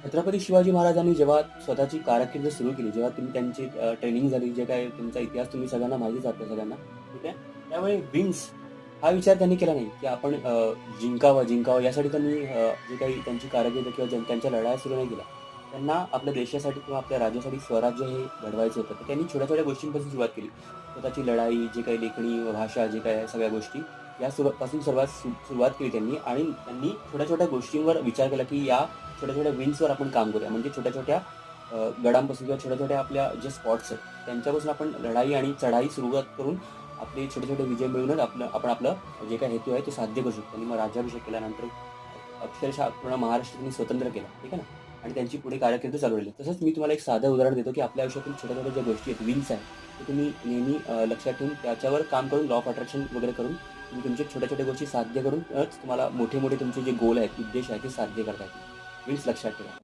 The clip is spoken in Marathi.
छत्रपती शिवाजी महाराजांनी जेव्हा स्वतःची कारकीर्द सुरू केली, जेव्हा तुम्ही त्यांची ट्रेनिंग झाली, जे काही तुमचा इतिहास तुम्ही सगळ्यांना माहितीच आहे आपल्या सगळ्यांना, ठीक आहे. त्यावेळी विंग्स हा विचार त्यांनी केला नाही, की आपण जिंकावं यासाठी त्यांनी जे काही त्यांची कारकीर्द किंवा त्यांच्या लढाया सुरू नाही केल्या. त्यांना आपल्या देशासाठी किंवा आपल्या राज्यासाठी स्वराज्य हे घडवायचं होतं. तर त्यांनी छोट्या-छोट्या गोष्टींपासून सुरुवात केली. स्वतःची लढाई, जे काही लेखणी, भाषा जे काही आहे सगळ्या गोष्टी या पासून सुरुवात केली त्यांनी आणि त्यांनी छोट्या-छोट्या गोष्टींवर विचार केला, की या छोट्या-छोट्या विंग्सवर आपण काम करूया. म्हणजे छोट्या-छोट्या गडांपासून किंवा छोट्या-छोट्या आपल्या जे स्पॉट्स आहेत, त्यांच्यापासून आपण लढाई आणि चढाई सुरुवात करून आपले छोटे-छोटे विजय मिळवूनच आपण आपलं जे काही हेतू आहे तो साध्य करू शकतो. आणि मग राज्याभिषेक केल्यानंतर अक्षरशः पूर्ण महाराष्ट्र त्यांनी स्वतंत्र केला, ठीक आहे ना? आणि त्यांची पुढे कारकीर्द चालू राहिली. तसंच मी तुम्हाला एक साधं उदाहरण देतो, की आपल्या आयुष्यातील छोट्या-छोट्या ज्या गोष्टी आहेत, विंग्स आहेत, ते तुम्ही नेहमी लक्षात ठेवून त्याच्यावर काम करून लॉ ऑफ अट्रॅक्शन वगैरे करून तुम्ही तुमच्या छोट्या-छोट्या गोष्टी साध्य करूनच तुम्हाला मोठे-मोठे तुमचे जे गोल आहेत, उद्देश आहेत, ते साध्य करता येतील. विंग्स लक्षात ठेवा.